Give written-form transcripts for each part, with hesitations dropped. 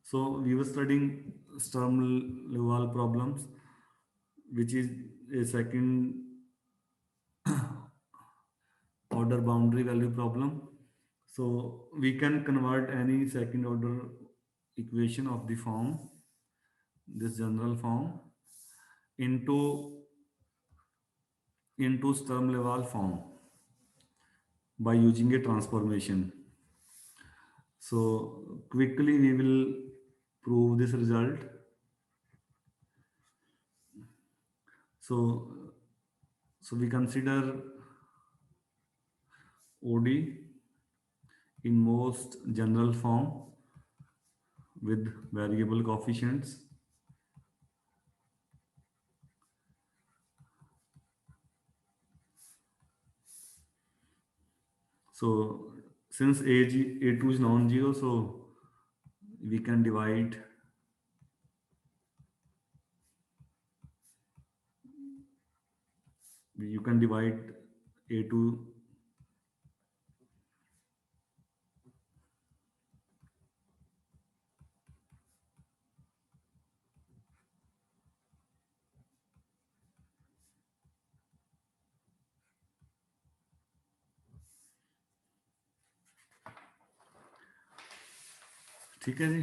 So we were studying Sturm Liouville problems, which is a second order boundary value problem. So we can convert any second order equation of the form, this general form, into Sturm Liouville form by using a transformation. So quickly we will prove this result. So we consider OD in most general form with variable coefficients. So since A2 is non-zero, so we can divide, you can divide A2. ठीक है जी।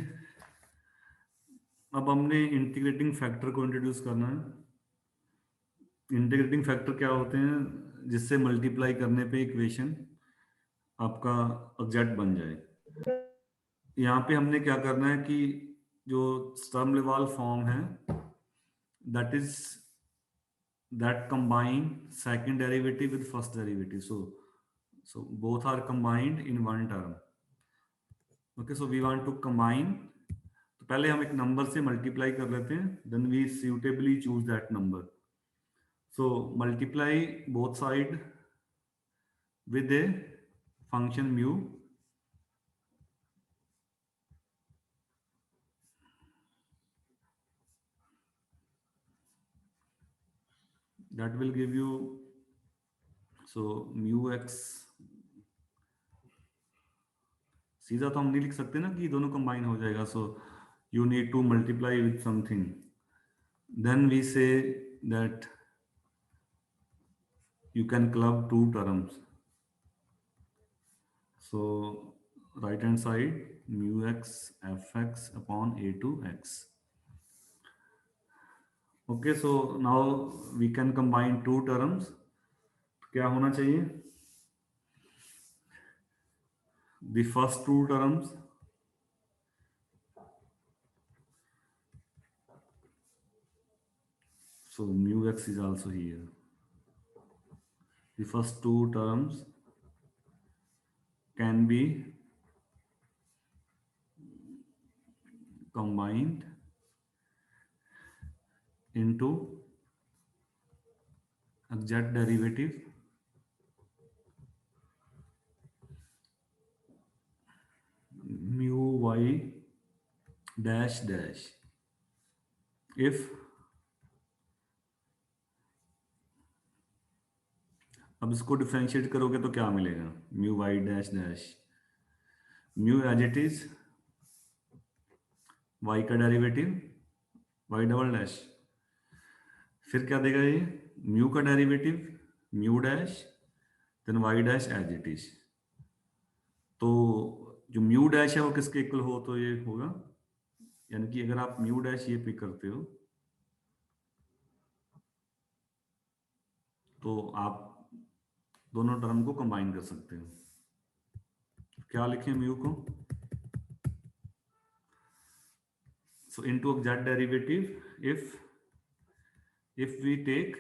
अब हमने integrating factor को introduce करना है। Integrating factor क्या होते हैं, जिससे मल्टीप्लाई करने पे इक्वेशन आपका एग्जैक्ट बन जाए। यहाँ पे हमने क्या करना है कि जो स्टर्म लिवाल फॉर्म है, that is that combine second derivative with first derivative. So both are combined in one term. Okay, so we want to combine. तो पहले हम एक नंबर से मल्टीप्लाई कर लेते हैं, then we suitably choose that number. So multiply both side with a function mu. That will give you, so mu x, सीधा तो हम नहीं लिख सकते ना कि दोनों कंबाइन हो जाएगा. So you need to multiply with something. Then we say that you can club two terms. So right hand side mu x fx upon a2x. Okay, so now we can combine two terms. क्या होना चाहिए? The first two terms, so mu x is also here. The first two terms can be combined into exact derivative mu y dash dash if, अब इसको differentiate करोगे तो क्या मिलेगा? Mu y dash dash, mu as it is y का derivative y double dash, फिर क्या देगा ये? म्यू का derivative mu dash, then y dash as it is. तो जो म्यू डैश है वो किसके इक्वल हो, तो ये होगा, यानी कि अगर आप म्यू डैश ये पिक करते हो तो आप दोनों टर्म को कंबाइन कर सकते हो. क्या लिखें म्यू को? सो into exact derivative if we take,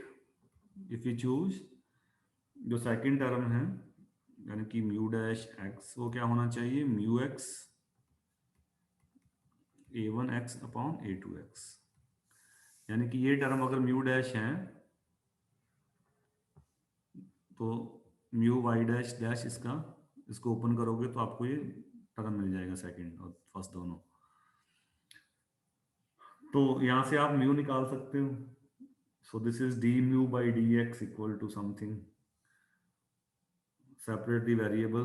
if we choose जो सेकंड टर्म है, यानी कि म्यू डैश एक्स, वो क्या होना चाहिए? Mu x a1x upon a2x. यानी कि ये टर्म अगर म्यू डैश है तो म्यू वाई डैश डैश, इसको ओपन करोगे तो आपको ये टर्म मिल जाएगा, सेकंड और फर्स्ट दोनों. तो यहां से आप म्यू निकाल सकते हो. So this is d mu by d x equal to something. Separate the variable,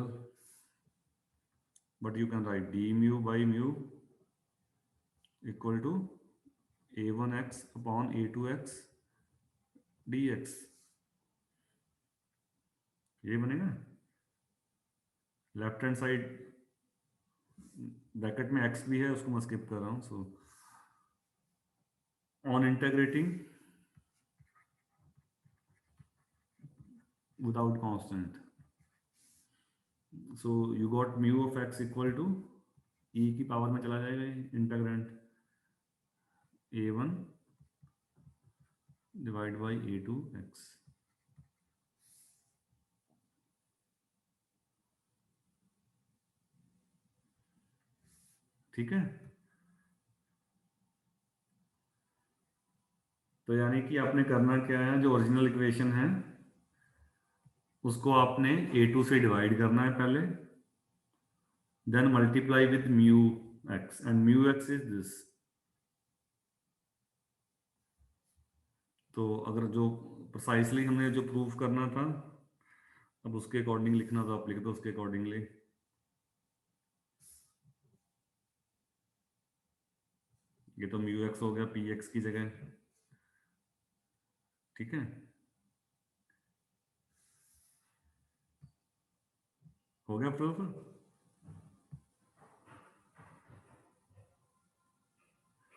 but you can write d mu by mu equal to a1x upon a2x dx, ये बनेगा। लेफ्ट हैंड साइड ब्रैकेट में x भी है, उसको मैं skip कर रहा हूं। So on integrating without constant, so you got mu of x equal to e की पावर में चला जाएगा integrant a1 divide by a2x। ठीक है, तो यानी कि आपने करना क्या है, जो ओरिजिनल इक्वेशन है उसको आपने a2 से डिवाइड करना है पहले, then multiply with mu x, and mu x is this. तो अगर जो प्रिसाइसली हमने जो प्रूफ करना था, अब उसके अकॉर्डिंग लिखना, तो आप लिख दो उसके अकॉर्डिंगली। ये तो म्यू एक्स हो गया पी एक्स की जगह, ठीक है, हो गया proof.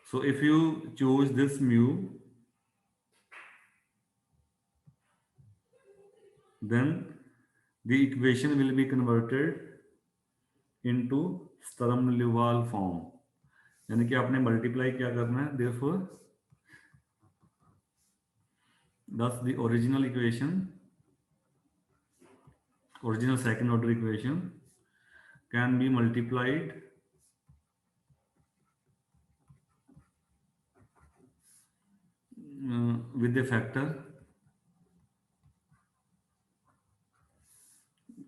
So if you choose this mu, then the equation will be converted into Sturm-Liouville form, यानी कि आपने मल्टीप्लाई क्या करना है, therefore thus the original equation, original second order equation can be multiplied with a factor।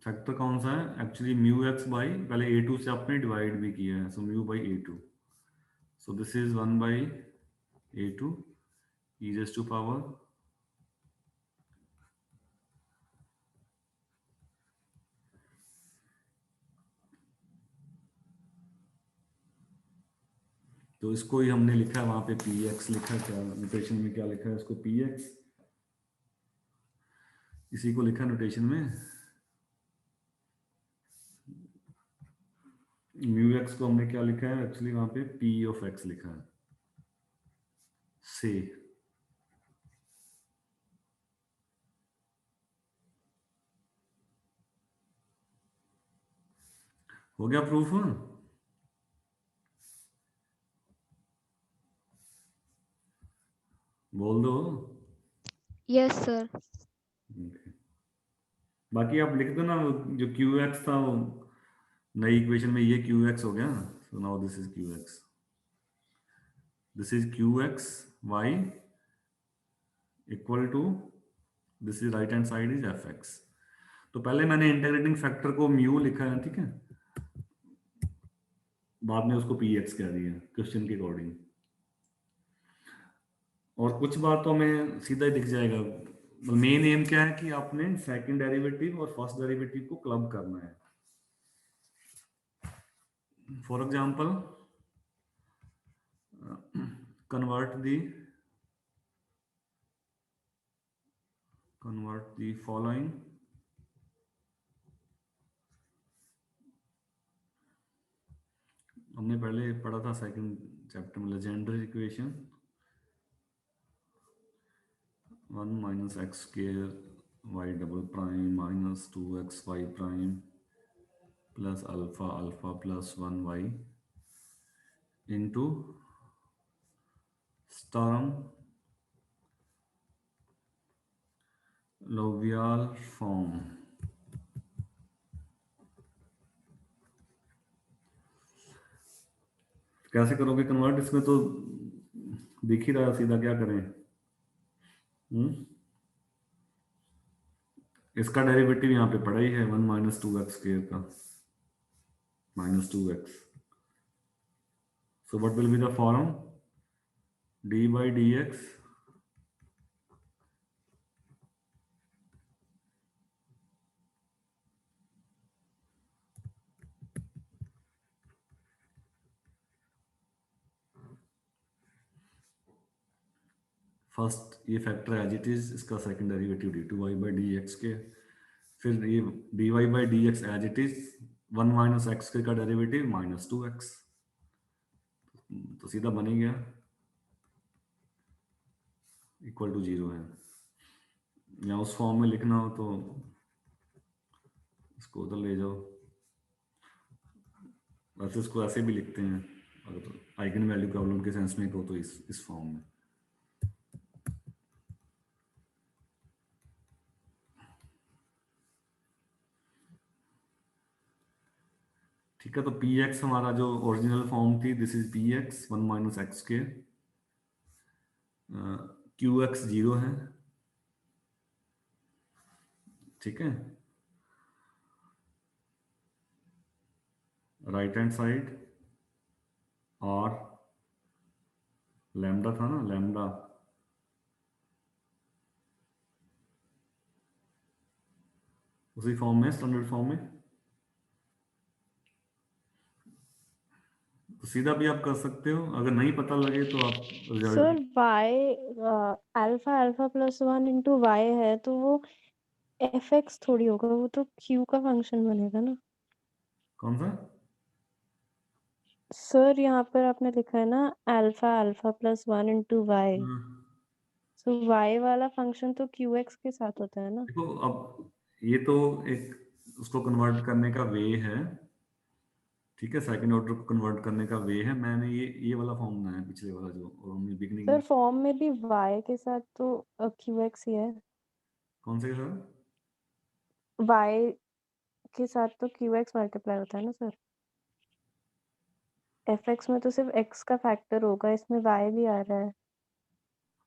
Factor कौन सा है, actually mu x by, पहले a2 से आपने डिवाइड भी किया है, so mu by a2, so this is 1 by a2 e raised to power तो इसको ही हमने लिखा है वहां पे px लिखा, क्या नोटेशन में क्या लिखा है इसको, px, इसी को लिखा नोटेशन में, म्यू एक्स को हमने क्या लिखा है एक्चुअली वहां पे p ऑफ x लिखा है से। हो गया प्रूफ, बोल दो। Yes sir. Okay. बाकी आप लिख दो ना, जो क्यू एक्स था वो नई इक्वेशन में ये क्यू एक्स हो गया, so now this is q x, this is q x y equal to, this is right hand side is f x. तो पहले मैंने इंटीग्रेटिंग फैक्टर को म्यू लिखा है, ठीक है, बाद में उसको पी एक्स कह दिया क्वेश्चन के अकॉर्डिंग। और कुछ बातों में सीधा ही दिख जाएगा। मेन एम क्या है कि आपने सेकंड डेरिवेटिव और फर्स्ट डेरिवेटिव को क्लब करना है। For example convert the following, हमने पहले पढ़ा था सेकंड चैप्टर में, Legendre equation 1 minus x square Y double prime minus 2x Y prime plus alpha alpha plus 1 Y into Sturm Liouville form. कैसे करोगे कन्वर्ट, इसमें तो दिख ही रहा सीधा, क्या करें। इसका डेरिवेटिव यहाँ पे पड़ा ही है, 1 माइनस 2x स्क्वायर का minus 2x, so what will be the form, d by dx first ये फैक्टर एज इट इज, इसका सेकंड डेरिवेटिव d2y/dx के, फिर ये dy/dx as it is, 1 minus x का डेरिवेटिव -2x, तो सीधा बन ही गया, इक्वल टू 0 है। या उस फॉर्म में लिखना हो तो इसको उधर ले जाओ, वैसे इसको ऐसे भी लिखते हैं अगर तो आइगन वैल्यू प्रॉब्लम के सेंस में हो तो इस फॉर्म में। ठीक है, तो पी एक्स हमारा जो ओरिजिनल फॉर्म थी, this is P x 1 minus x के, क्यू एक्स 0 है, ठीक है। राइट हैंड साइड और लैम्डा था ना, लैम्डा उसी फॉर्म में, स्टैंडर्ड फॉर्म में, तो सीधा भी आप कर सकते हो। अगर नहीं पता लगे तो आप sir result, y alpha alpha plus 1 into y है तो वो एफ एक्स थोड़ी होगा, वो तो क्यू का फंक्शन बनेगा ना। कौन सा? सर यहाँ पर आपने लिखा है ना alpha alpha plus 1 into y, हाँ, तो वाई वाला फंक्शन तो क्यू एक्स के साथ होता है ना। देखो अब ये तो एक उसको कन्वर्ट करने का वे है, ठीक है, सेकंड ऑर्डर को कन्वर्ट करने का वे है। मैंने ये वाला फॉर्म बनाया है, पिछले वाला जो, और हमने बिगनिंग सर में, फॉर्म में भी वाई के साथ तो क्यू एक्स ही है, कौन से के साथ? वाई के साथ तो क्यू एक्स मल्टीप्लाई होता है ना सर। एफ एक्स में तो सिर्फ एक्स का फैक्टर होगा, इसमें वाई भी आ रहा है।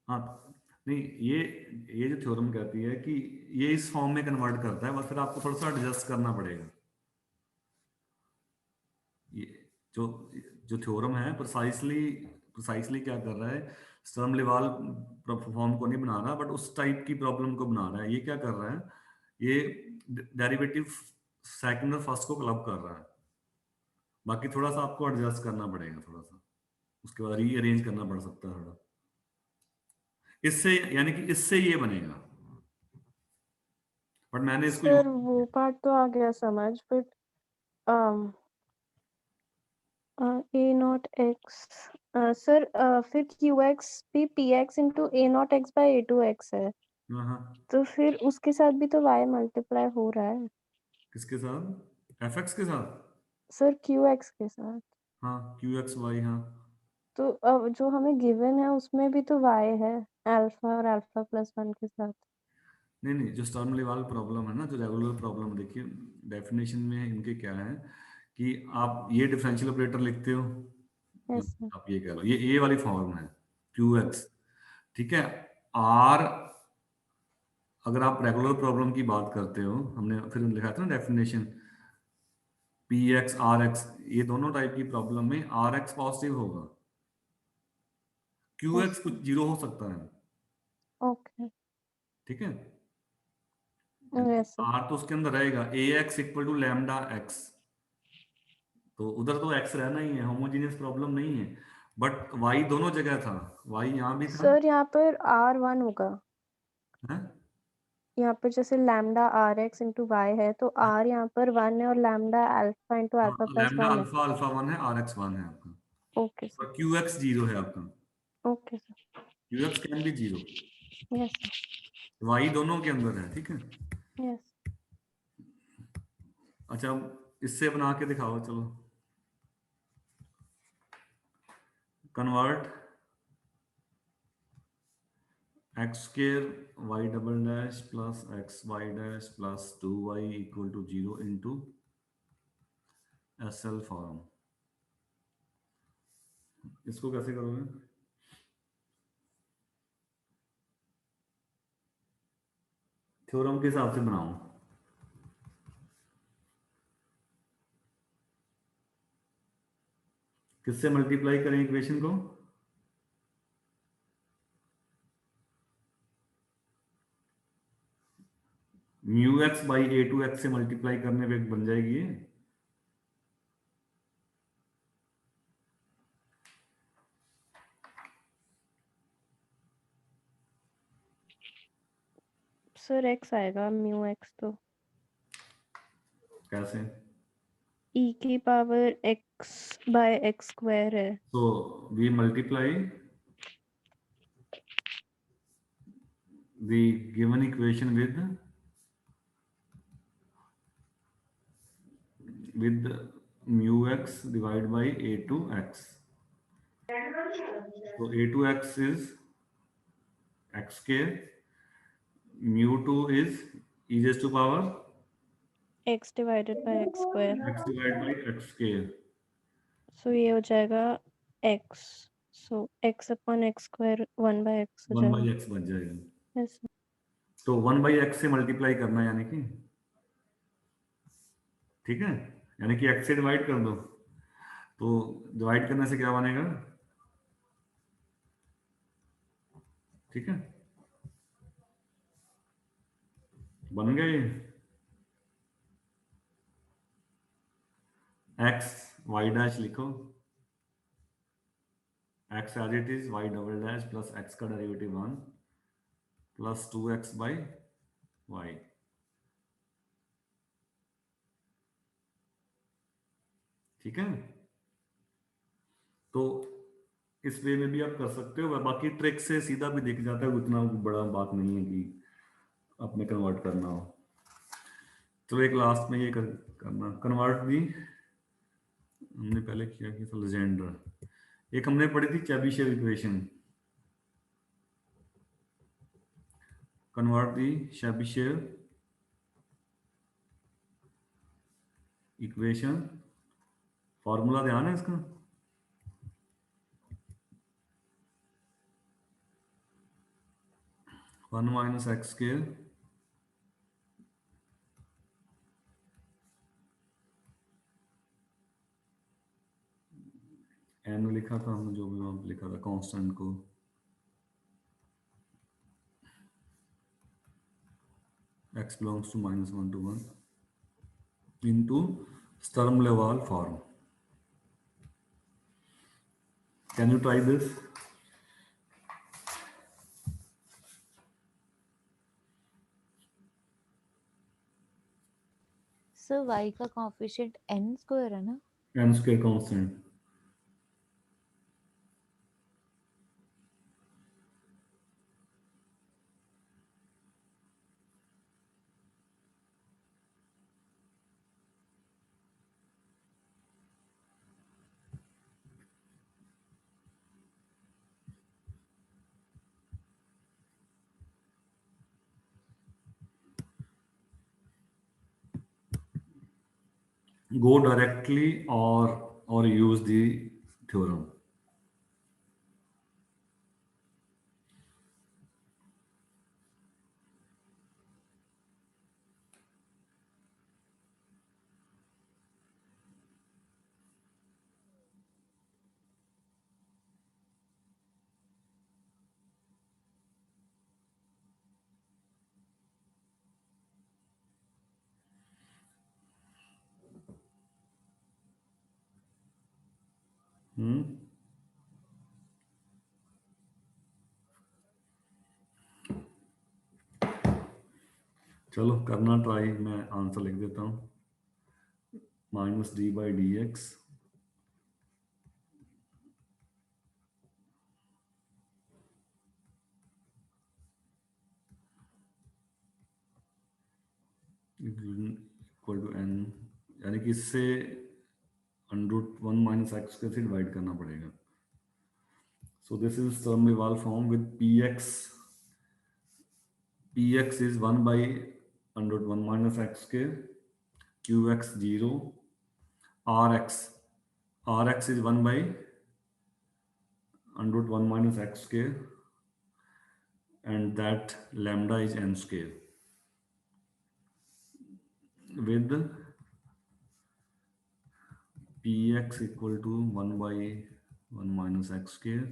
हाँ, नहीं, ये जो थ्योरम कहती है कि ये इस फॉर्म में कन्वर्ट करता है, बस फिर आपको थोड़ा सा एडजस्ट करना पड़ेगा। ये जो जो थ्योरम है प्रिसाइसली प्रिसाइसली क्या कर रहा है, स्टर्म लिवाल फॉर्म को नहीं बना रहा, बट उस टाइप की प्रॉब्लम को बना रहा है। ये क्या कर रहा है, ये डेरिवेटिव सेकंड और फर्स्ट को क्लब कर रहा है, बाकी थोड़ा सा आपको एडजस्ट करना पड़ेगा, थोड़ा सा उसके बाद रीअरेंज करना पड़ सकता है थोड़ा, इससे यानी कि इससे ये बनेगा, बट मैंने इसको यूज, सर वो पार्ट तो आ गया समझ, but a not x, sir फिर क्यू एक्स भी p x into a not x by a to x है, हाँ हाँ, तो फिर उसके साथ भी तो वाई मल्टीप्लाई हो रहा है किसके साथ? एफ एक्स के साथ? सर, क्यू एक्स के साथ। हाँ, क्यू एक्स वाई, हाँ। तो अब जो हमें गिवन है उसमें भी तो वाई है अल्फा और अल्फा प्लस 1 के साथ। नहीं नहीं, जो स्टर्म लिवाल प्रॉब्लम है ना, जो रेगुलर प्रॉब्लम, देखिए डेफिनेशन में इनके क्या है कि आप ये डिफरेंशियल ऑपरेटर लिखते हो, यस सर। आप ये कह लो, ये वाली फॉर्म है क्यू एक्स, ठीक है। आर, अगर आप रेगुलर प्रॉब्लम की बात करते हो, हमने फिर लिखा था ना definition, p x r x, ये दोनों टाइप की प्रॉब्लम में आर एक्स पॉजिटिव होगा, क्यू यस एक्स सर। कुछ जीरो हो सकता है, ओके। ठीक है। Yes sir. आर तो उसके अंदर रहेगा, A X equal to lambda X, तो उधर तो एक्स रहना ही है, होमोजीनियस प्रॉब्लम नहीं है, बट वाई दोनों जगह था, वाई यहाँ भी था, सर यहाँ पर R1 होगा, है? यहाँ पर जैसे lambda r x into y है तो आर यहाँ पर 1 है और लैम्डा अल्फा इंटू हाँ, अल्फा प्लस लैम्डा 1 है। अल्फा अल्फा 1 है, आर एक्स 1 है आपका, ओके सर। और क्यू एक्स 0 है आपका, okay sir. Q x can be 0, yes sir. Y दोनों के अंदर है, ठीक है। यस। अच्छा, इससे बना के दिखाओ, चलो, convert x square y double dash plus x y dash plus 2y equal to 0 into S L form, इसको कैसे करोगे? थ्योरम के हिसाब से बनाओ, किससे मल्टीप्लाई करें इक्वेशन को? Mu x by a to x से मल्टीप्लाई करने पे बन जाएगी ये, सर x आएगा म्यू x तो कैसे? e की power x by x square है। So we multiply the given equation with mu x divided by a to x. So a to x is x square, mu 2 is e raised to power x divided by x square, x divided by x square. So ये हो जाएगा x, so x upon x square 1 by x हो 1 by जाएगा। x बच जाएगा। Yes तो 1 by x से multiply करना है, यानी कि ठीक है, यानी कि x से डिवाइड कर दो, तो डिवाइड करने से क्या बनेगा? ठीक है, बन गया ये x y डैश लिखो, x as it is y double dash plus x का derivative 1 plus 2x by y। ठीक है, तो इस वे में भी आप कर सकते हो, बाकी ट्रिक से सीधा भी दिख जाता है, उतना बड़ा बात नहीं है कि आपने कन्वर्ट करना हो। तो एक लास्ट में ये करना कन्वर्ट दी, हमने पहले किया कि लेजेंडर। एक हमने पढ़ी थी Chebyshev equation, convert the Chebyshev equation, formula ध्यान है इसका? One minus x square n में लिखा था हमने, जो भी वहां लिखा था कांस्टेंट को, x belongs to -1 to 1 into Sturm-Liouville form. Can you try this? Sir y का कोएफिशिएंट n स्क्वायर है ना? n square constant. Go directly or use the theorem. चलो करना ट्राई, मैं आंसर लिख देता हूँ, -d/dx इक्वल टू n, यानी कि इससे √1 माइनस एक्स स्क्वायर से डिवाइड करना पड़ेगा। सो this is Sturm-Liouville form with px is 1 by √1 minus x square, qx 0, rx is 1 by √1 minus x square, and that lambda is n square, with px equal to 1 by 1 minus x square,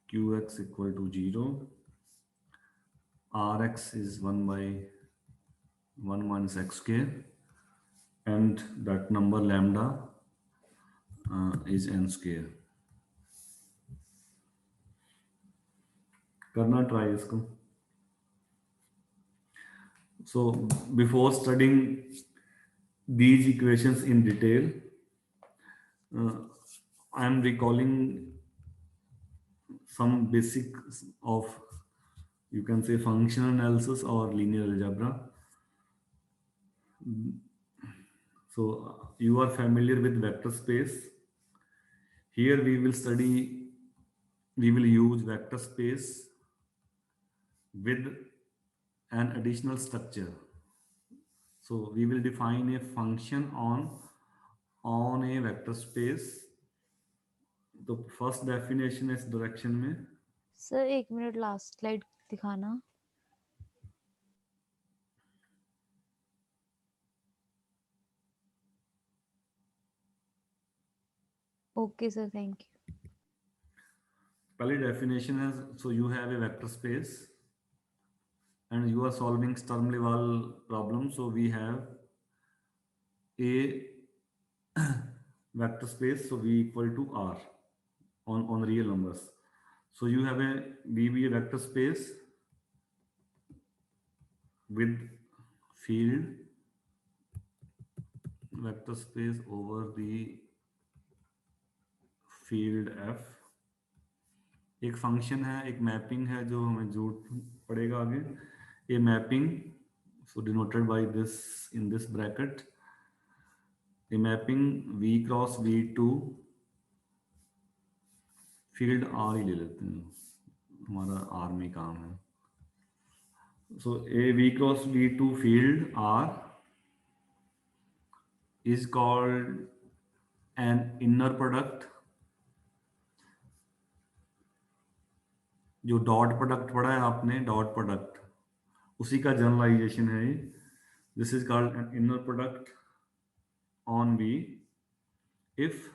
qx equal to 0, rx is 1 by 1 minus x square, and that number lambda is n square. करना try इसको। So before studying these equations in detail, I am recalling some basics of, you can say, functional analysis or linear algebra. So you are familiar with vector space. Here we will use vector space with an additional structure. So we will define a function on a vector space. तो first definition इस direction में, sir 1 minute last slide दिखाना। Okay sir, thank you. पहली definition है, so you have A vector space and you are solving Sturm Liouville problem, so we have a vector space, so v equal to r on real numbers. So you have a a vector space with field vector space over the field f. एक function है, एक mapping है जो हमें जरूरत पड़ेगा आगे। A mapping, so denoted by this in this bracket, a mapping v cross v2, field r ही ले लेते हैं, हमारा r में काम है। So a v cross v2 field r is called an inner product। जो डॉट प्रोडक्ट पढ़ा है आपने, डॉट प्रोडक्ट, उसी का जनरलाइजेशन है ये। This is called an inner product on V if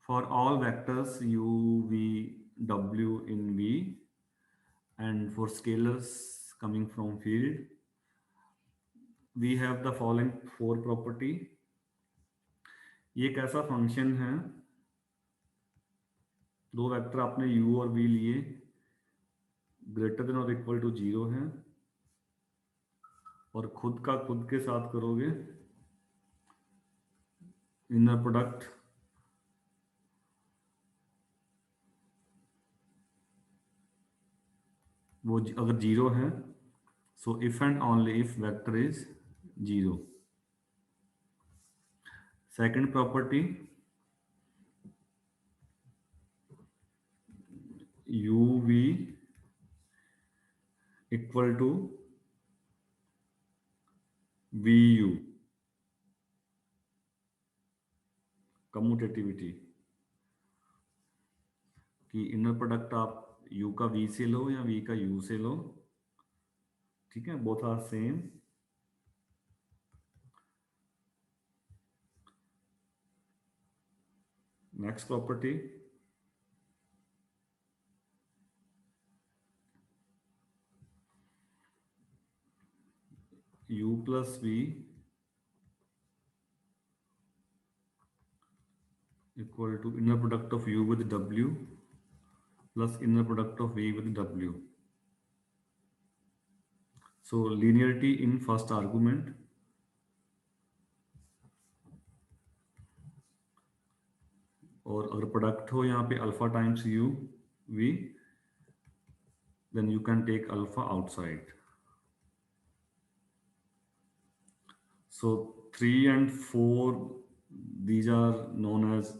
for all vectors u v w in V and for scalars coming from field we have the following four property। ये कैसा function है, दो vector आपने u और v लिए, greater than और equal to 0 है, और खुद का खुद के साथ करोगे इनर प्रोडक्ट, वो अगर 0 है, so if and only if vector is 0। Second property, u v equal to v u, commutativity, कि इनर प्रोडक्ट आप u का v से लो या v का u से लो, ठीक है, both are same. Next property, u plus v equal to inner product of u with w plus inner product of v with w। So linearity in first argument, और अगर product हो यहाँ पे alpha times u v, then you can take alpha outside। So 3 and 4, these are known as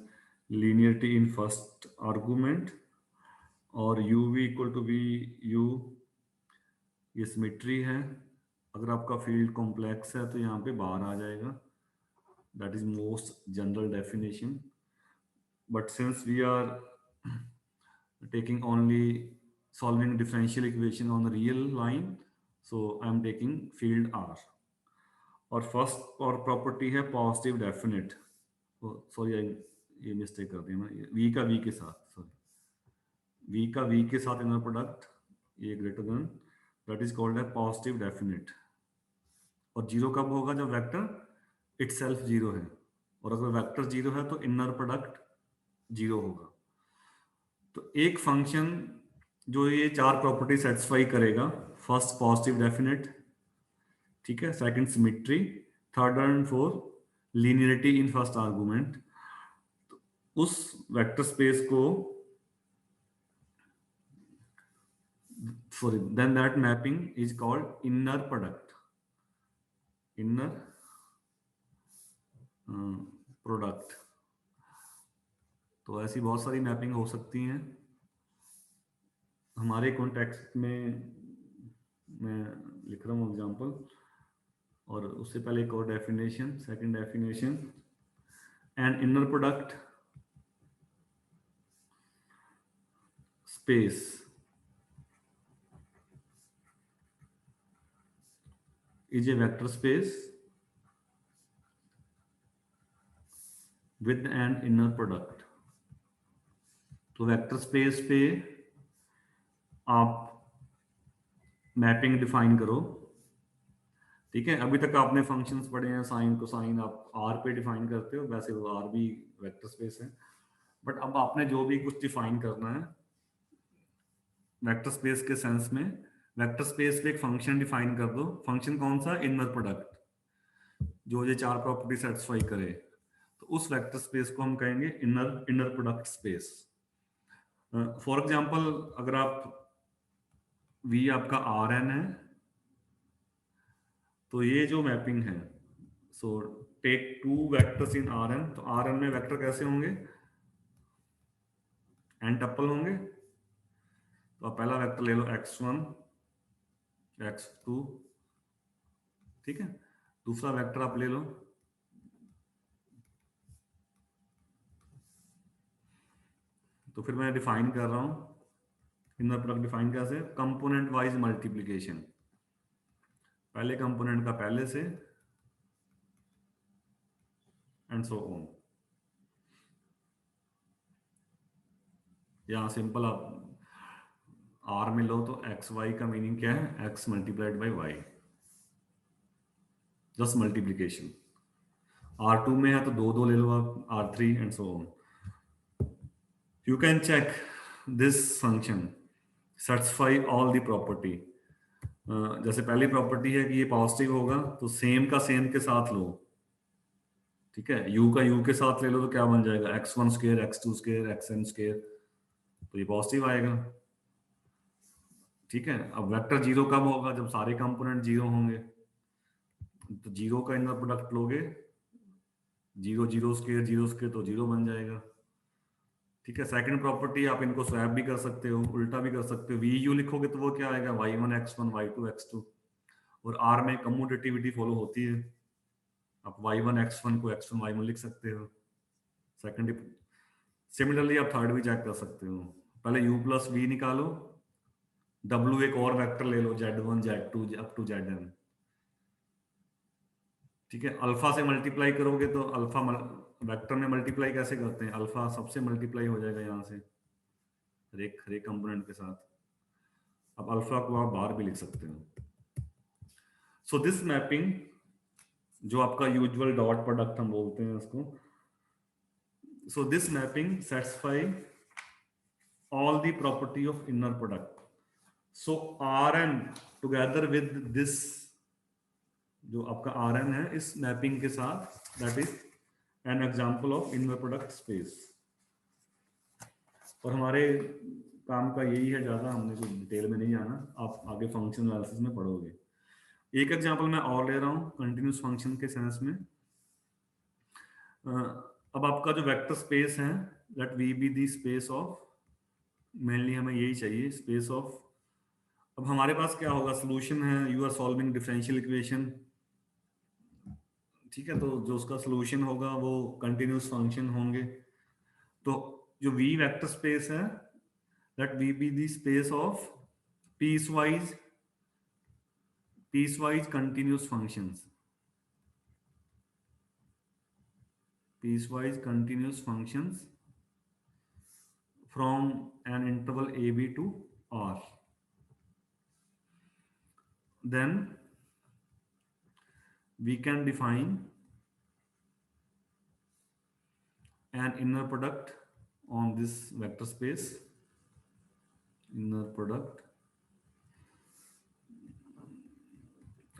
linearity in first argument, और uv equal to v u, ये symmetry है। अगर आपका फील्ड कॉम्प्लेक्स है तो यहाँ पे बाहर आ जाएगा, that is most general definition. But since we are taking only solving differential equation on real line, so I am taking field r। और फर्स्ट और प्रॉपर्टी है पॉजिटिव डेफिनेट, सॉरी ये मिस्टेक कर दी मैंने, v का v के साथ, सॉरी v का v के साथ इनर प्रोडक्ट, ये greater than, that is called है पॉजिटिव डेफिनेट। और 0 कब होगा, जब वेक्टर इटसेल्फ 0 है, और अगर वेक्टर 0 है तो इनर प्रोडक्ट 0 होगा। तो एक फंक्शन जो ये चार प्रॉपर्टी सेटिस्फाई करेगा, फर्स्ट पॉजिटिव डेफिनेट, ठीक है, second symmetry, third and fourth linearity in first argument. उस वेक्टर स्पेस को sorry then that mapping is called inner product, inner product. तो ऐसी बहुत सारी मैपिंग हो सकती हैं हमारे कॉन्टेक्स्ट में। मैं लिख रहा हूँ एग्जांपल, और उससे पहले एक और definition, second definition, an inner product space is a vector space with an inner product। तो वेक्टर स्पेस पे आप मैपिंग डिफाइन करो, ठीक है। अभी तक आपने फंक्शंस पढ़े हैं, साइन कोसाइन आप आर पे डिफाइन करते हो, वैसे वो आर भी वेक्टर स्पेस है। बट अब आपने जो भी कुछ डिफाइन करना है वेक्टर स्पेस के सेंस में, वेक्टर स्पेस पे एक फंक्शन डिफाइन कर दो। फंक्शन कौन सा? इनर प्रोडक्ट, जो ये चार प्रॉपर्टी सेटिस्फाई करे। तो उस वेक्टर स्पेस को हम कहेंगे inner product space. For example अगर आप V आपका Rn है, तो ये जो मैपिंग है, so take two vectors in Rn। तो Rn में वेक्टर कैसे होंगे? n टप्पल होंगे। तो आप पहला वेक्टर ले लो x1 x2, ठीक है। दूसरा वेक्टर आप ले लो, तो फिर मैं डिफाइन कर रहा हूं इनर प्रोडक्ट। डिफाइन कैसे? कंपोनेंट वाइज मल्टीप्लिकेशन, पहले कंपोनेंट का पहले से एंड सो ऑन। यहां सिंपल आप आर में लो तो एक्स वाई का मीनिंग क्या है? X multiplied by y, just multiplication. R2 में है तो दो दो ले लो आप, R3 and so on. You can check this function satisfy all the property. जैसे पहली प्रॉपर्टी है कि ये पॉजिटिव होगा, तो सेम का सेम के साथ लो, ठीक है। u का u के साथ ले लो तो क्या बन जाएगा? x1 square x2 square xn square, तो ये पॉजिटिव आएगा, ठीक है। अब वेक्टर जीरो कब होगा? जब सारे कंपोनेंट जीरो होंगे। तो जीरो का इनर प्रोडक्ट लोगे, जीरो जीरो स्क्वायर तो जीरो बन जाएगा, ठीक है। सेकंड प्रॉपर्टी आप इनको स्वैप भी कर सकते हो, उल्टा भी कर सकते हो। वी यू लिखोगे तो वो क्या आएगा? y1 x1 y2 x2। और r में कम्यूटेटिविटी फॉलो होती है, आप y1 x1 को x1 y1 लिख सकते हो। सेकंड सिमिलरली आप थर्ड भी चेक कर सकते हो। पहले u प्लस v निकालो, w एक और वेक्टर ले लो z1 z2 up to zn, ठीक है। अल्फा से मल्टीप्लाई करोगे तो अल्फा वेक्टर में मल्टीप्लाई कैसे करते हैं? अल्फा सबसे मल्टीप्लाई हो जाएगा यहाँ से हर एक कंपोनेंट के साथ। अब अल्फा को आप बाहर भी लिख सकते हो। सो दिस मैपिंग, जो आपका यूजुअल डॉट प्रोडक्ट हम बोलते हैं उसको, so this mapping satisfy all the property of inner product. So Rn together with this, जो आपका Rn है इस मैपिंग के साथ, that is an example of inner product space. और हमारे काम का यही है, ज्यादा हमने कुछ डिटेल में नहीं जाना, आप आगे फंक्शन एनालिसिस में पढ़ोगे। एक एग्जांपल मैं और ले रहा हूं कंटिन्यूस फंक्शन के सेंस में। अब आपका जो वेक्टर स्पेस है, let we be the space of, mainly हमें यही चाहिए, स्पेस ऑफ। अब हमारे पास क्या होगा? सोल्यूशन है, you are solving differential equation, ठीक है। तो जो उसका सोल्यूशन होगा वो कंटिन्यूस फंक्शन होंगे। तो जो V वेक्टर स्पेस है, let V be the space of piecewise continuous functions, piecewise continuous functions from an interval AB to R। Then we can define an inner product on this vector space, inner product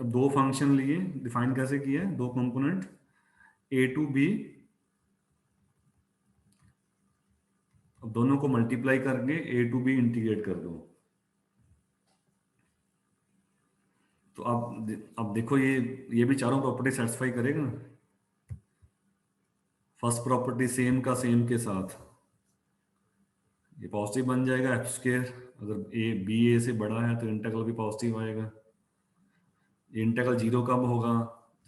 अब दो function लिए, define कैसे किया है, दो component A to B, अब दोनों को मल्टीप्लाई करके ए टू बी इंटीग्रेट कर दो। तो अब देखो ये भी चारों प्रॉपर्टी सेटिस्फाई करेगा। फर्स्ट प्रॉपर्टी सेम का सेम के साथ, ये पॉजिटिव बन जाएगा एफ स्क्वायर, अगर ए बी ए से बड़ा है तो इंटीग्रल भी पॉजिटिव आएगा। ये इंटीग्रल जीरो कब होगा,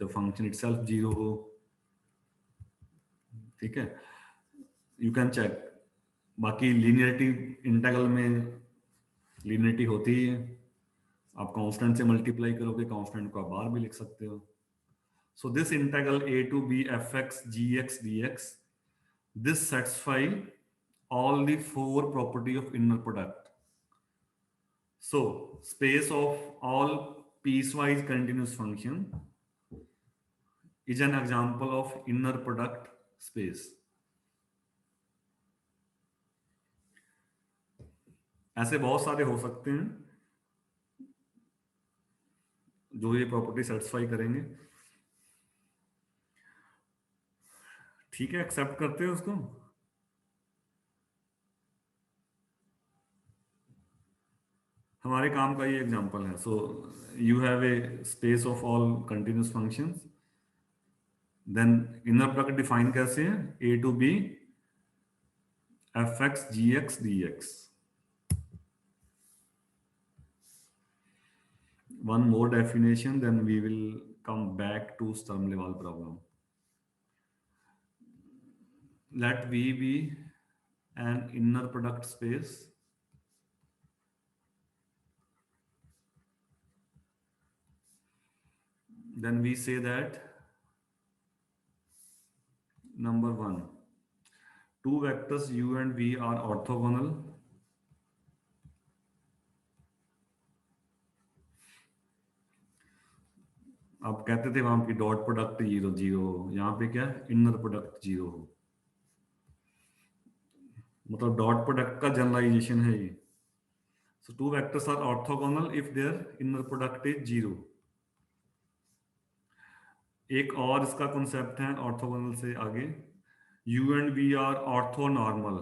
जब फंक्शन इटसेल्फ जीरो हो। ठीक है, यू कैन चेक। बाकी लीनियरिटी इंटीग्रल में लीनियरिटी होती ही है, आप कांस्टेंट से मल्टीप्लाई करोगे, कांस्टेंट को आप बाहर भी लिख सकते हो। So this integral a to b fx gx dx, this satisfy all the four property of inner product. So space of all piecewise continuous function is an example of inner product space. ऐसे बहुत सारे हो सकते हैं जो ये property satisfy करेंगे। ठीक है, एक्सेप्ट करते हो उसको। हमारे काम का ये एग्जांपल है। So you have a space of all continuous functions, then inner product define कैसे है, A to B F X G X D X. One more definition, then we will come back to Sturm Liouville problem. Let V be an inner product space then we say that number one, two vectors u and v are orthogonal आप कहते थे वहां पे dot product zero zero हो, यहाँ पे क्या inner product zero हो, मतलब डॉट प्रोडक्ट का जनरलाइजेशन है ये। So two vectors are orthogonal if their inner product is zero. एक और इसका कॉन्सेप्ट है ऑर्थोगोनल से आगे, U and V are orthonormal.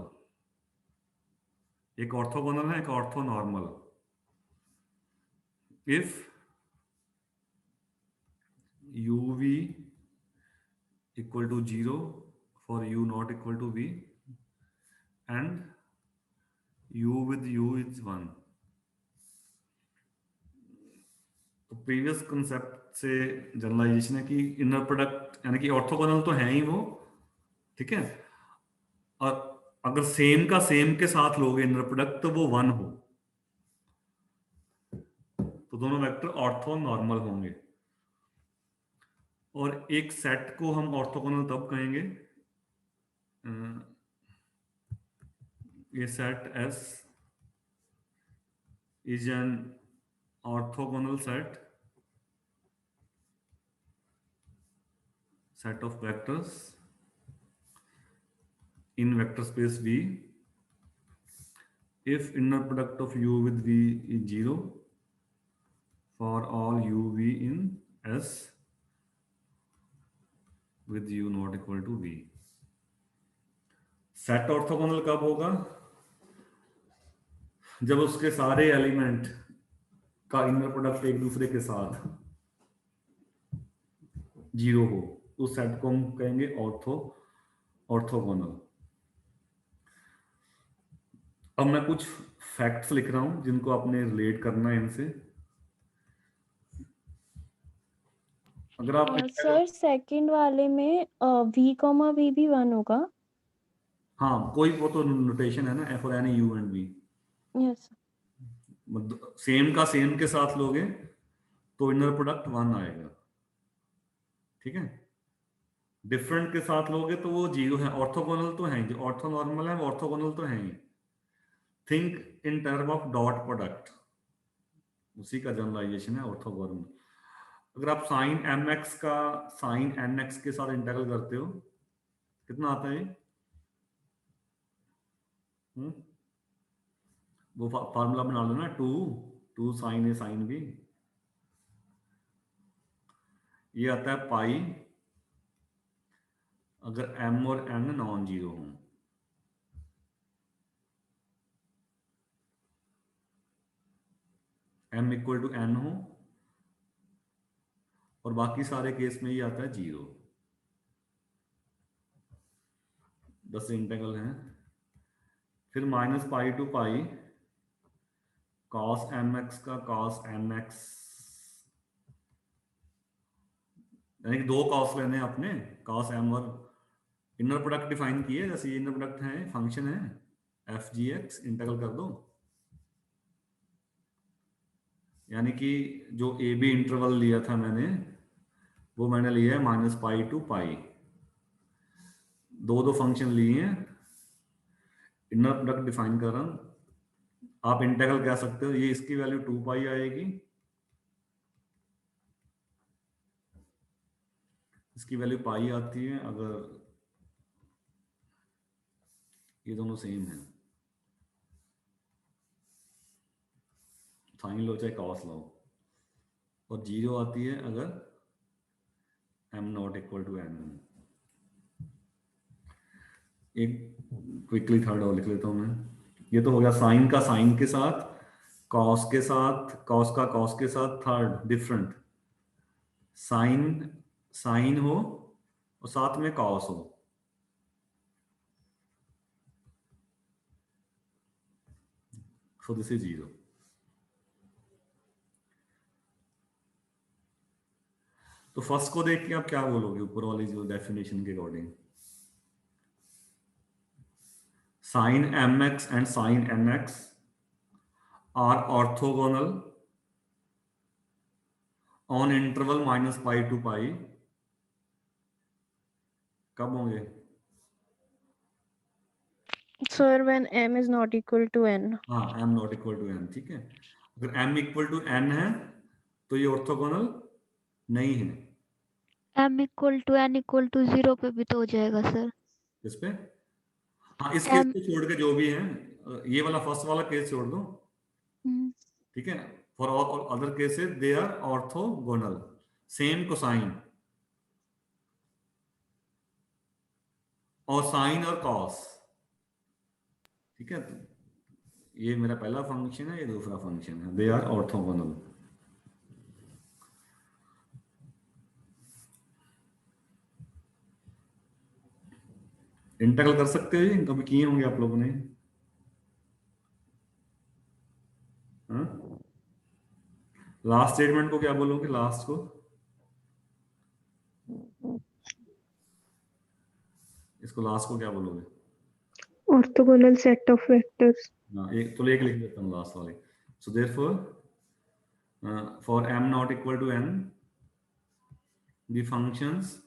एक ऑर्थोगोनल है, एक orthonormal. If uv equal to 0 for u not equal to v and u with u is 1। तो प्रीवियस कंसेप्ट से जनरलाइजेशन है कि इनर प्रोडक्ट यानी कि ऑर्थोगोनल तो है ही वो, ठीक है, और अगर सेम का सेम के साथ लोगे इनर प्रोडक्ट तो वो 1 हो, तो दोनों वेक्टर ऑर्थोनॉर्मल होंगे। और एक सेट को हम ऑर्थोगोनल तब कहेंगे, ये set S is an orthogonal set of vectors in vector space V if inner product of u with v is 0 for all uv in S with u not equal to v। Set orthogonal कब होगा, जब उसके सारे element का inner product एक दूसरे के साथ 0 हो, उस सेट को हम कहेंगे ऑर्थोगोनल। अब मैं कुछ फैक्ट्स लिख रहा हूं जिनको आपने रिलेट करना है इनसे। अगर आप सर सेकंड वाले में v कॉमा v भी 1 होगा। हाँ, कोई वो तो नोटेशन है ना, एफ और n u and v, yes same का सेम के साथ लोगे तो इनर प्रोडक्ट 1 आएगा, ठीक है। डिफरेंट के साथ लोगे तो वो 0 है। ऑर्थोगोनल तो है, जो ऑर्थोनॉर्मल है वो ऑर्थोगोनल तो है ही। Think in term of dot product, उसी का जनरलाइजेशन है ऑर्थोगोनल। अगर आप साइन mx का साइन nx के साथ इंटीग्रल करते हो, कितना आता है? वो फार्मूला बना लो ना, two sine a sine b. ये आता है पाई अगर m और n नॉन जीरो हों। m इक्वल टू n हो और बाकी सारे केस में ये आता है जीरो। 10 इंटीग्रल है। फिर minus pi to pi cos mx का cos nx, यानी कि दो कॉस लेने हैं अपने, cos m और इनर प्रोडक्ट डिफाइन किए, जैसे ये इनर प्रोडक्ट है, फंक्शन है एफ जी एक्स, इंटीग्रल कर दो। यानी कि जो ए बी इंटरवल लिया था मैंने, वो मैंने लिया है माइनस पाई टू पाई। दो फंक्शन लिए हैं, इनर प्रोडक्ट डिफाइन कर रहा हूं। आप इंटीग्रल कह सकते हो, ये इसकी वैल्यू 2 पाई आएगी, इसकी वैल्यू पाई आती है अगर ये दोनों सेम है, साइन लो चाहे कॉस लो। और जीरो आती है अगर m not equal to n। एक क्विकली थर्ड और लिख लेता हूं मैं। ये तो हो गया साइन का साइन के साथ, कॉस के साथ, कॉस का कॉस के साथ, थर्ड डिफरेंट साइन, साइन हो और साथ में कॉस हो। So this is zero. तो फर्स्ट को देख के आप क्या बोलोगे ऊपर वाली जो डेफिनेशन के according? Sine mx and sine nx are orthogonal on interval minus pi to pi. कब होंगे? Sir, when m is not equal to n. हाँ, m not equal to n, ठीक है। अगर m इक्वल टू n है तो ये orthogonal नहीं है। m equal to n equal to 0 पे भी तो हो जाएगा सर। इस पे हाँ, इस केस m को छोड़ के जो भी है, ये वाला फर्स्ट वाला केस छोड़ दो, ठीक है। For all other cases they are orthogonal, same cosine और साइन और कॉस, ठीक है। तो ये मेरा पहला फंक्शन है, ये दूसरा फंक्शन है, दे आर ऑर्थोगोनल। इंटीग्रल कर सकते हो, ये कभी किए होंगे आप लोगों ने, हाँ? लास्ट स्टेटमेंट को क्या बोलोगे? लास्ट को, इसको लास्ट को क्या बोलोगे? Orthogonal set of vectors. हाँ, एक तो एक लिख देता हूँ लास्ट वाले। So therefore for m not equal to n the functions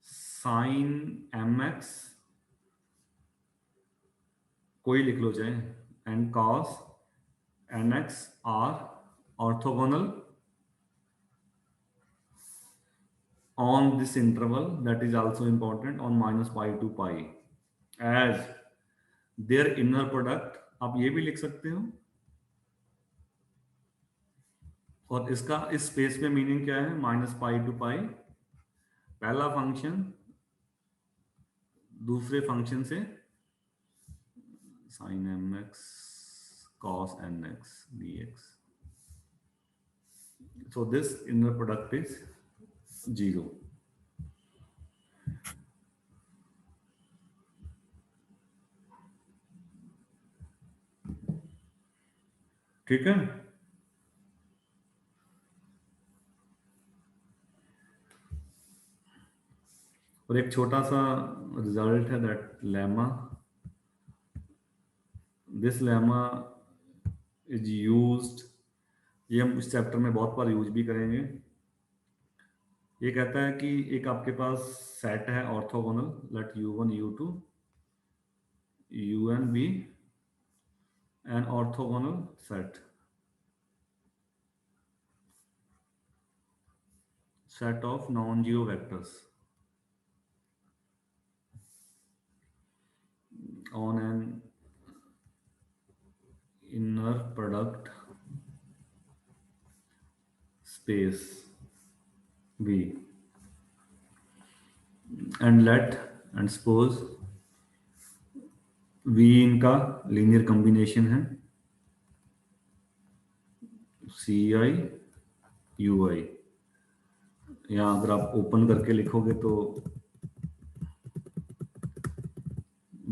sin mx, कोई लिख लो चाहे, and cos nx are orthogonal on this interval, that is also important, on minus pi to pi as their inner product। आप ये भी लिख सकते हो। और इसका इस स्पेस में मीनिंग क्या है? माइनस पाई टू पाई, पहला फंक्शन दूसरे फंक्शन से sin mx cos nx dx। so this inner product is 0। ठीक है। और एक छोटा सा रिजल्ट है, that lemma, this lemma is used, ये हम इस चैप्टर में बहुत बार यूज भी करेंगे। ये कहता है कि एक आपके पास सेट है orthogonal, let u1 u2 un be an orthogonal set of non-zero vectors on an inner product space V and let and suppose V इनका लीनियर कॉम्बिनेशन है CI UI। यहाँ अगर आप ओपन करके लिखोगे तो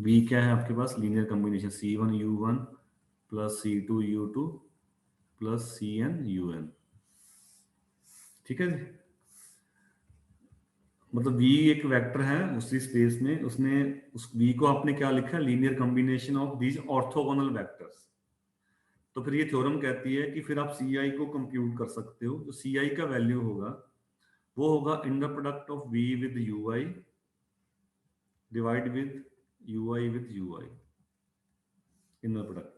V क्या है आपके पास, linear combination C1 U1 plus C2 U2 plus CN UN। ठीक है जी, मतलब V एक वेक्टर है उसी स्पेस में, उसने उस V को आपने क्या लिखा है, linear combination of these orthogonal vectors. तो फिर ये थ्योरम कहती है कि फिर आप CI को कंप्यूट कर सकते हो। जो CI का वैल्यू होगा वो होगा inner product of V with UI divide with UI with UI, inner product.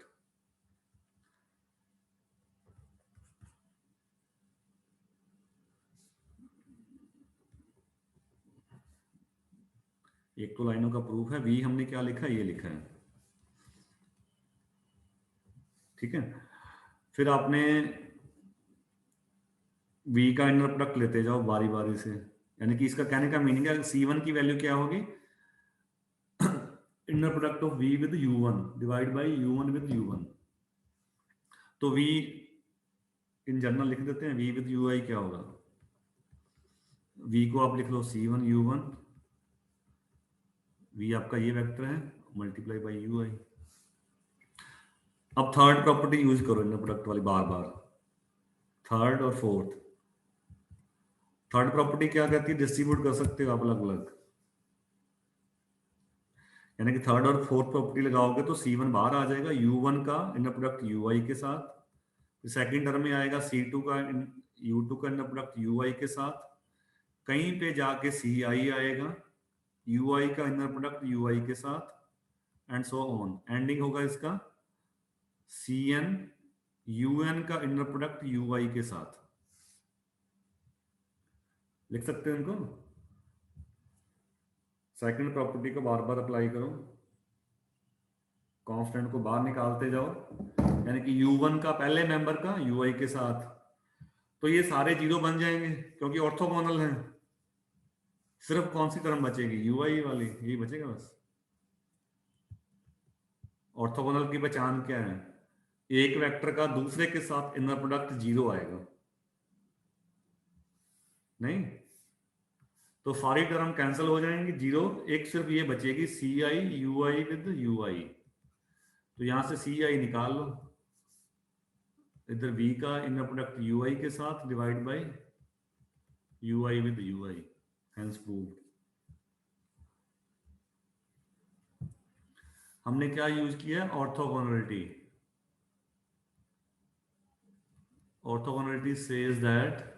एक तो लाइनों का प्रूफ है, V हमने क्या लिखा है, ये लिखा है। ठीक है, फिर आपने V का इनर प्रोडक्ट लेते जाओ बारी बारी से, यानी कि इसका कहने का मीनिंग है C1 की वैल्यू क्या होगी, inner product of V with U1 divide by U1 with U1। तो V इन जनरल लिख देते हैं, V विद UI क्या होगा, V को आप लिख लो C1 U1, V आपका ये वेक्टर है, मल्टीप्लाई बाय UI। अब थर्ड प्रॉपर्टी यूज करो इनर प्रोडक्ट वाली बार बार, थर्ड और फोर्थ। थर्ड प्रॉपर्टी क्या कहती है, डिस्ट्रीब्यूट कर सकते हो आप अलग अलग, यानी कि थर्ड और फोर्थ प्रॉपर्टी लगाओगे तो C1 बाहर आ जाएगा, U1 का इनर प्रोडक्ट UI के साथ, सेकंड टर्म में आएगा C2 का U2 का इनर प्रोडक्ट UI के साथ, कहीं पे जाके CI आएगा UI का इनर प्रोडक्ट UI के साथ, एंड सो ऑन। एंडिंग होगा इसका CN UN का इनर प्रोडक्ट UI के साथ। लिख सकते हो इनको, सेकंड प्रॉपर्टी को बार बार अप्लाई करो, कांस्टेंट को बाहर निकालते जाओ, यानी कि U1 का पहले मेंबर का UI के साथ, तो ये सारे जीरो बन जाएंगे क्योंकि ऑर्थोगोनल हैं। सिर्फ कौन सी टर्म बचेगी, UI वाली, यही बचेगा बस। ऑर्थोगोनल की पहचान क्या है, एक वेक्टर का दूसरे के साथ इनर प्रोडक्ट जीरो आएगा, नहीं तो सारी टर्म कैंसिल हो जाएंगी, जीरो, एक सिर्फ ये बचेगी CI UI विद UI। तो यहां से CI निकाल लो, इधर V का इनर प्रोडक्ट UI के साथ divide by UI with UI, hence proved. हमने क्या यूज किया, orthogonality. Orthogonality says that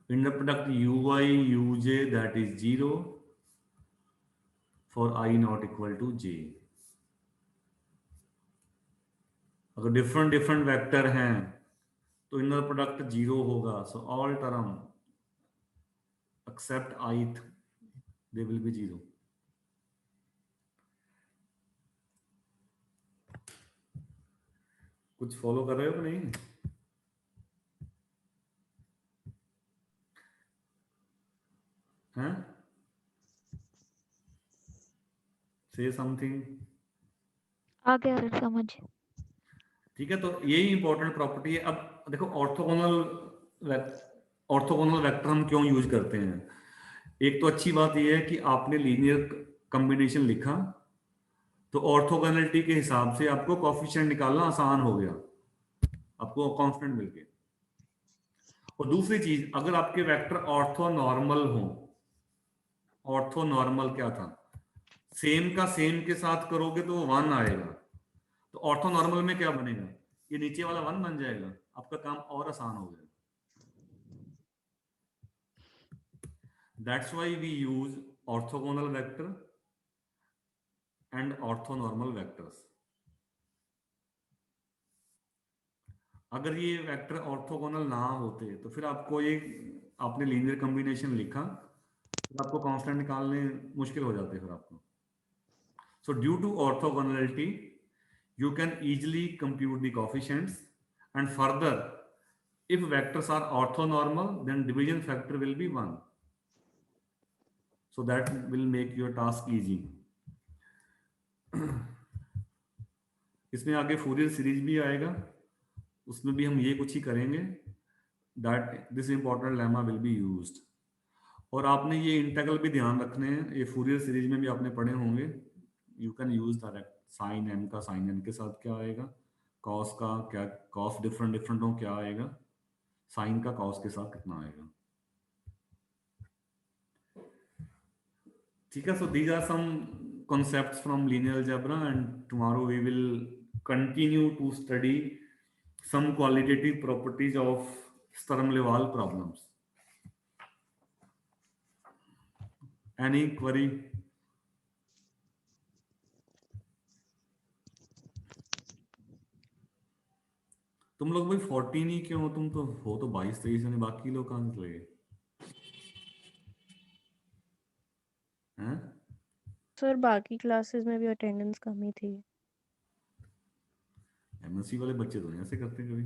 inner product UI UJ that is 0 for I not equal to J। अगर डिफरेंट डिफरेंट वेक्टर हैं तो inner product zero होगा, so all term except ith they will be zero. कुछ follow कर रहे हो कि नहीं, हैं? से समथिंग आ गया सर समझ। ठीक है, तो यही इंपॉर्टेंट प्रॉपर्टी है। अब देखो ऑर्थोगोनल वेक्टर हम क्यों यूज करते हैं। एक तो अच्छी बात यह है कि आपने लीनियर कॉम्बिनेशन लिखा तो ऑर्थोगोनलिटी के हिसाब से आपको कोएफिशिएंट निकालना आसान हो गया, आपको कांस्टेंट मिल गया। और दूसरी चीज, अगर आपके वेक्टर ऑर्थोनॉर्मल हो, ऑर्थोनॉर्मल क्या था, सेम का सेम के साथ करोगे तो 1 आएगा, तो ऑर्थोनॉर्मल में क्या बनेगा, ये नीचे वाला 1 बन जाएगा, आपका काम और आसान हो गया। That's why we use orthogonal vector and orthonormal vectors. अगर ये वेक्टर ऑर्थोगोनल ना होते तो फिर आपको एक, आपने लीनियर कॉम्बिनेशन लिखा फिर आपको कांस्टेंट निकालने मुश्किल हो जाते फिर आपको। So due to orthogonality you can easily compute the coefficients, and further if vectors are orthonormal, then division factor will be 1. So that will make your task easy. इसमें आगे फूरियर सीरीज भी आएगा, उसमें भी हम ये कुछ ही करेंगे, that this important lemma will be used. और आपने ये इंटीग्रल भी ध्यान रखने हैं, ये फूरियर सीरीज में भी आपने पढ़े होंगे. You can use direct sine m का साइन n के साथ क्या आएगा, कॉस का क्या, कॉस डिफरेंट हो क्या आएगा, साइन का कॉस के साथ कितना आएगा. ठीक है. So these are some concepts from linear algebra, and tomorrow we will continue to study some qualitative properties of Sturm-Liouville problems. Any query? तुम लोग भाई 14 ही क्यों हो, तुम तो हो तो 22-23 जने, बाकी लोग कहाँ से लगे हैं? सर बाकी क्लासेस में भी अटेंडेंस कम ही थी. एमएससी वाले बच्चे तो नहीं ऐसे करते कभी.